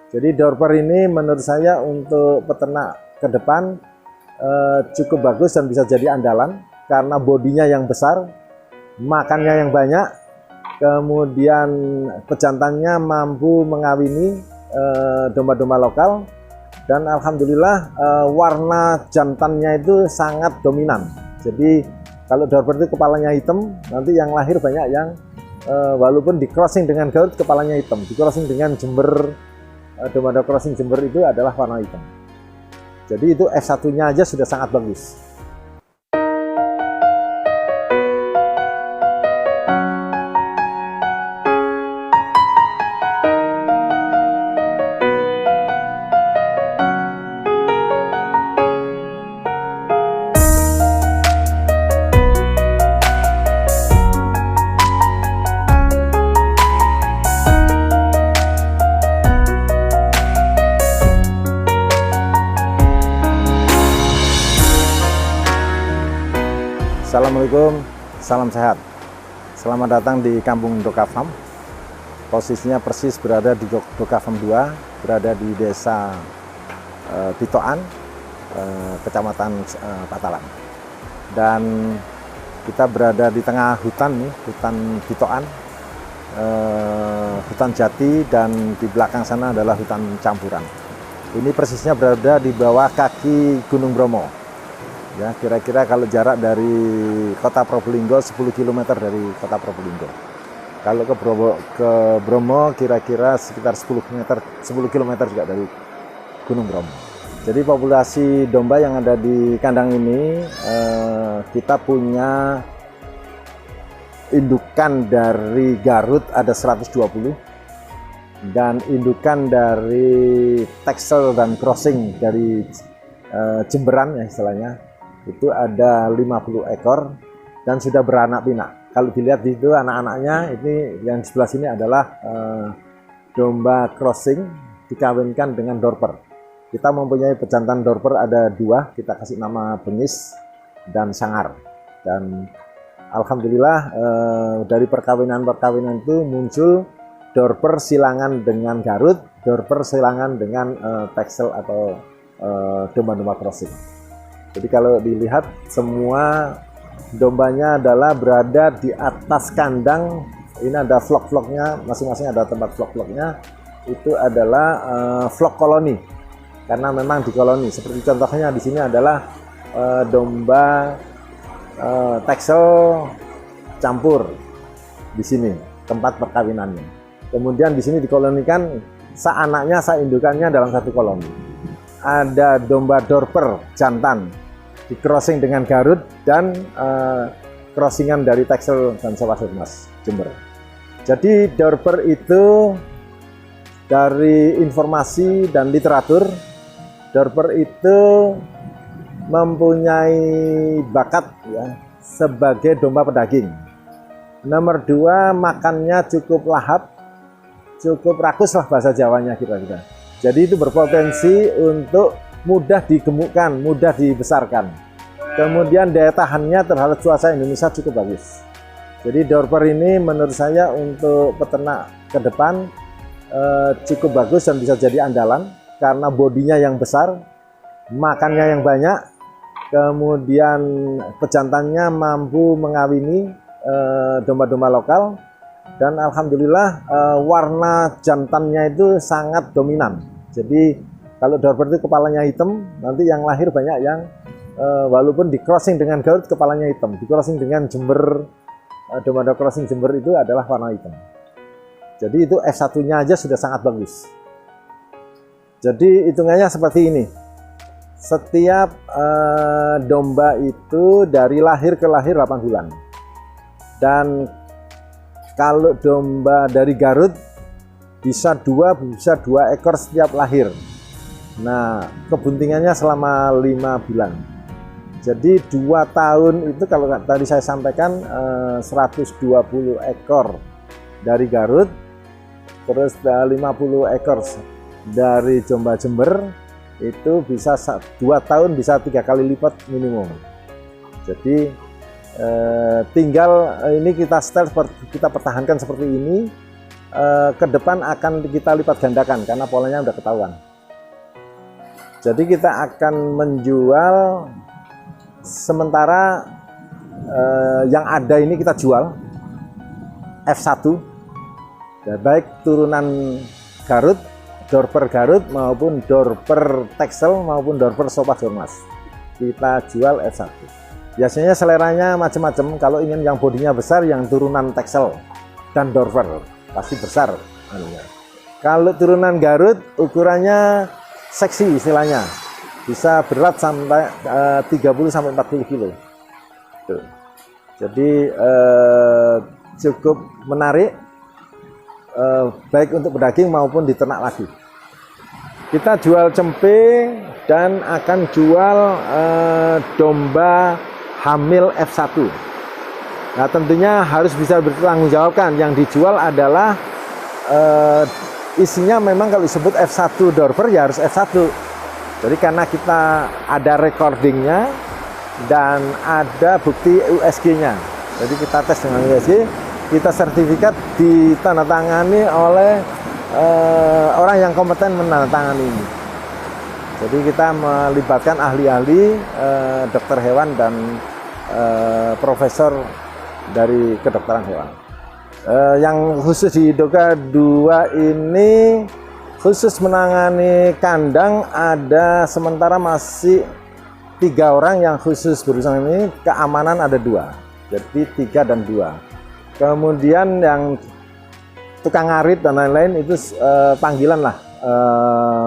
Jadi Dorper ini menurut saya untuk peternak ke depan cukup bagus dan bisa jadi andalan karena bodinya yang besar, makannya yang banyak, kemudian pejantannya mampu mengawini domba-domba lokal, dan alhamdulillah warna jantannya itu sangat dominan. Jadi kalau Dorper itu kepalanya hitam, nanti yang lahir banyak yang walaupun di crossing dengan Garut kepalanya hitam, di crossing dengan Jember, domba crossing Jember itu adalah warna hitam. Jadi itu F1-nya aja sudah sangat bagus. Assalamualaikum, salam sehat. Selamat datang di Kampung Doka Farm. Posisinya persis berada di Doka Farm 2, berada di Desa Pitoan, Kecamatan Patalan. Dan kita berada di tengah hutan nih, hutan Pitoan, hutan jati, dan di belakang sana adalah hutan campuran. Ini persisnya berada di bawah kaki Gunung Bromo. Ya, kira-kira kalau jarak dari kota Probolinggo 10 km dari kota Probolinggo. Kalau ke Bromo kira-kira sekitar 10 km juga dari Gunung Bromo. Jadi populasi domba yang ada di kandang ini, kita punya indukan dari Garut ada 120, dan indukan dari Texel dan Crossing dari Jemberan ya istilahnya, itu ada 50 ekor dan sudah beranak pinak. Kalau dilihat di itu anak-anaknya, ini yang di sebelah sini adalah domba crossing dikawinkan dengan Dorper. Kita mempunyai pejantan Dorper ada 2, kita kasih nama Bengis dan Sangar. Dan alhamdulillah dari perkawinan itu muncul Dorper silangan dengan Garut, Dorper silangan dengan Texel atau domba-domba crossing. Jadi kalau dilihat semua dombanya adalah berada di atas kandang. Ini ada vlog-vlognya, masing-masing ada tempat vlog-vlognya. Itu adalah vlog koloni, karena memang di koloni. Seperti contohnya di sini adalah domba Texel campur di sini tempat perkawinannya. Kemudian di sini dikolonikan seanaknya, seindukannya dalam satu koloni. Ada domba Dorper jantan di crossing dengan Garut dan crossingan dari Texel dan Mas Jember. Jadi Dorper itu dari informasi dan literatur, Dorper itu mempunyai bakat ya sebagai domba pedaging. Nomor 2, makannya cukup lahap, cukup rakus lah bahasa Jawanya kira-kira. Jadi itu berpotensi untuk mudah digemukkan, mudah dibesarkan. Kemudian daya tahannya terhadap cuaca Indonesia cukup bagus. Jadi Dorper ini menurut saya untuk peternak ke depan cukup bagus dan bisa jadi andalan karena bodinya yang besar, makannya yang banyak, kemudian pejantannya mampu mengawini domba-domba lokal. Dan alhamdulillah warna jantannya itu sangat dominan. Jadi kalau Dorper itu kepalanya hitam, nanti yang lahir banyak yang walaupun di crossing dengan Garut kepalanya hitam, di crossing dengan Jember, domba crossing Jember itu adalah warna hitam. Jadi itu F1-nya aja sudah sangat bagus. Jadi hitungannya seperti ini. Setiap domba itu dari lahir ke lahir 8 bulan. Dan kalau domba dari Garut bisa 2 ekor setiap lahir. Nah, kebuntingannya selama 5 bulan. Jadi 2 tahun itu kalau tadi saya sampaikan 120 ekor dari Garut, terus 50 ekor dari domba Jember, itu bisa 2 tahun bisa 3 kali lipat minimum. Jadi tinggal ini kita setel, kita pertahankan seperti ini. ke depan akan kita lipat gandakan karena polanya udah ketahuan. Jadi kita akan menjual sementara yang ada ini kita jual F1 ya, baik turunan Garut, Dorper Garut maupun Dorper Texel maupun Dorper Sofa Dormas kita jual F1. Biasanya seleranya macam-macam. Kalau ingin yang bodinya besar, yang turunan Texel dan Dorper pasti besar. Kalau turunan Garut ukurannya seksi istilahnya, bisa berat sampai 30 sampai 40 kilo. Tuh. Jadi cukup menarik, baik untuk pedaging maupun diternak lagi. Kita jual cempe dan akan jual domba hamil F1. Nah tentunya harus bisa bertanggung jawabkan. Yang dijual adalah isinya memang kalau disebut F1 Dorper ya harus F1. Jadi karena kita ada recordingnya dan ada bukti USG-nya. Jadi kita tes dengan USG, kita sertifikat ditandatangani oleh orang yang kompeten menandatangani ini. Jadi kita melibatkan ahli-ahli, dokter hewan dan profesor dari kedokteran hewan. Yang khusus di Doka 2 ini khusus menangani kandang ada sementara masih 3 orang yang khusus berurusan ini, keamanan ada 2, jadi 3 dan 2. Kemudian yang tukang ngarit dan lain-lain itu panggilan lah,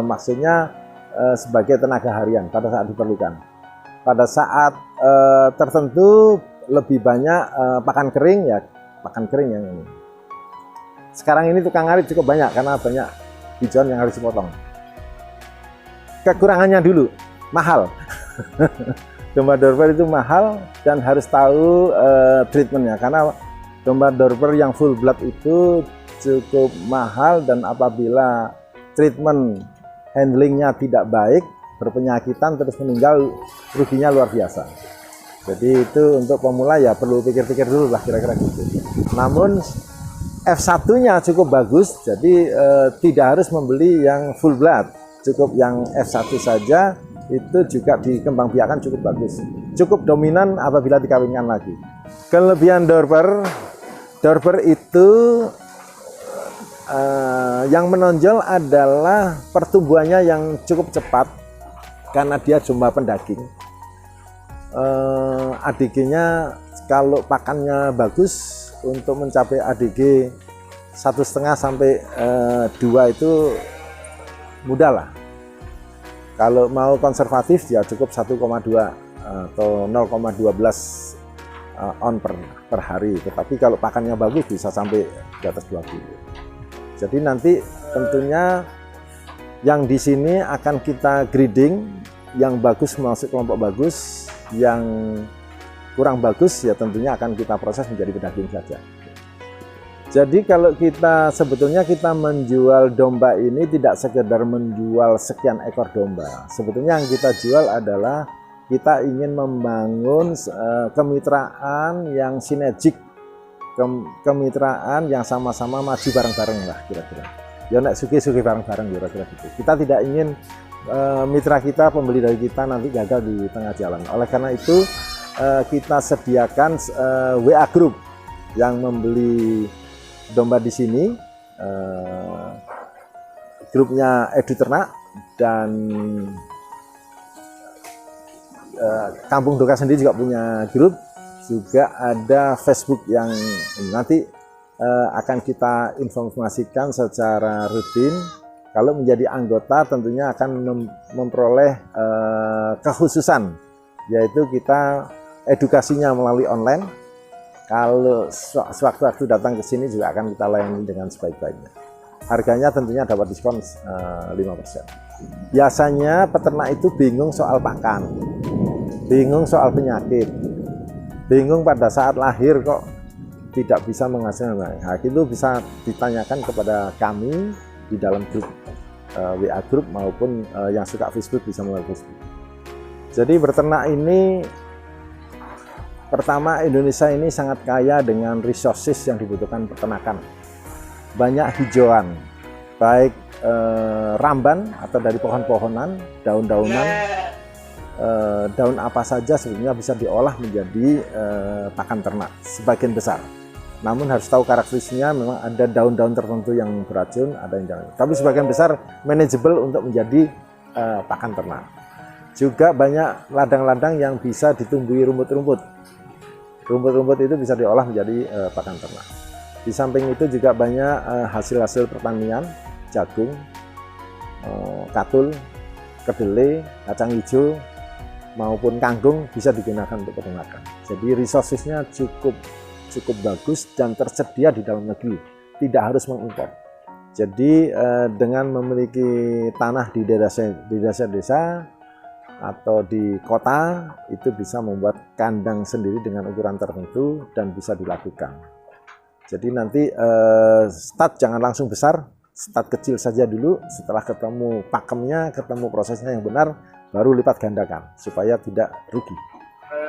maksudnya sebagai tenaga harian pada saat diperlukan. Pada saat tertentu lebih banyak pakan kering ya, pakan kering yang ini. Sekarang ini tukang ngarit cukup banyak karena banyak hijauan yang harus dipotong. Kekurangannya dulu, mahal. Domba Dorper itu mahal dan harus tahu treatmentnya, karena domba Dorper yang full blood itu cukup mahal dan apabila treatment handlingnya tidak baik, berpenyakitan terus meninggal, ruginya luar biasa. Jadi itu untuk pemula ya perlu pikir-pikir dulu lah kira-kira gitu. Namun F1-nya cukup bagus, jadi tidak harus membeli yang full blood, cukup yang F1 saja. Itu juga dikembangbiakan cukup bagus, cukup dominan apabila dikawinkan lagi. Kelebihan Dorper itu yang menonjol adalah pertumbuhannya yang cukup cepat karena dia domba pendaging. ADG-nya kalau pakannya bagus untuk mencapai ADG 1,5 sampai 2 itu mudah lah. Kalau mau konservatif ya cukup 1,2 atau 0,12 on per hari. Tetapi kalau pakannya bagus bisa sampai di atas 2 kilo. Jadi nanti tentunya yang di sini akan kita grading, yang bagus masuk kelompok bagus, yang kurang bagus ya tentunya akan kita proses menjadi pedaging saja. Jadi kalau kita sebetulnya kita menjual domba ini tidak sekedar menjual sekian ekor domba. Sebetulnya yang kita jual adalah kita ingin membangun kemitraan yang sinergik, kemitraan yang sama-sama maju bareng-bareng lah kira-kira. Ya nek suki-suki bareng-bareng kira-kira gitu. Kita tidak ingin mitra kita, pembeli dari kita nanti gagal di tengah jalan. Oleh karena itu kita sediakan WA Group yang membeli domba di sini, grupnya Edu Ternak dan Kampung Doka sendiri juga punya grup, juga ada Facebook yang nanti akan kita informasikan secara rutin. Kalau menjadi anggota tentunya akan memperoleh kekhususan, yaitu kita edukasinya melalui online. Kalau sewaktu-waktu datang ke sini juga akan kita layani dengan sebaik-baiknya. Harganya tentunya dapat diskon 5%. Biasanya peternak itu bingung soal pakan, bingung soal penyakit, bingung pada saat lahir kok tidak bisa menghasilkan. Nah, itu bisa ditanyakan kepada kami di dalam grup WA Group maupun yang suka Facebook bisa melalui Facebook. Jadi beternak ini, pertama, Indonesia ini sangat kaya dengan resources yang dibutuhkan peternakan. banyak hijauan, baik ramban atau dari pohon-pohonan, daun-daunan, daun apa saja sebenarnya bisa diolah menjadi pakan ternak sebagian besar. Namun harus tahu karakteristiknya, memang ada daun-daun tertentu yang beracun, ada yang jangan. Tapi sebagian besar manageable untuk menjadi pakan ternak. Juga banyak ladang-ladang yang bisa ditumbuhi rumput-rumput. Rumput-rumput itu bisa diolah menjadi pakan ternak. Di samping itu juga banyak hasil-hasil pertanian, jagung, katul, kedelai, kacang hijau, maupun kangkung bisa digunakan untuk peternakan. Jadi resourcesnya cukup bagus dan tersedia di dalam negeri, tidak harus mengimpor. Jadi dengan memiliki tanah di desa-desa atau di kota, itu bisa membuat kandang sendiri dengan ukuran tertentu dan bisa dilakukan. Jadi nanti start jangan langsung besar, start kecil saja dulu. Setelah ketemu pakemnya, ketemu prosesnya yang benar, baru lipat gandakan supaya tidak rugi.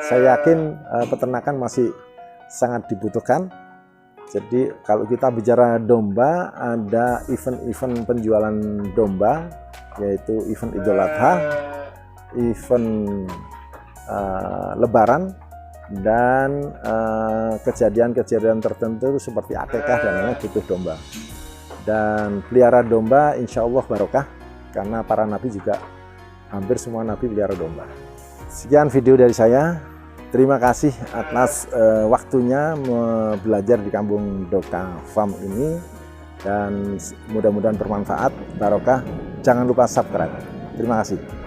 Saya yakin peternakan masih sangat dibutuhkan. Jadi kalau kita bicara domba, ada event-event penjualan domba, yaitu event Idul Adha, event Lebaran, dan kejadian-kejadian tertentu seperti akikah dan lain-lain butuh domba. Dan pelihara domba insya Allah barokah, karena para nabi juga hampir semua nabi pelihara domba. Sekian video dari saya. Terima kasih atas waktunya belajar di Kampung Doka Farm ini, dan mudah-mudahan bermanfaat, barokah. Jangan lupa subscribe. Terima kasih.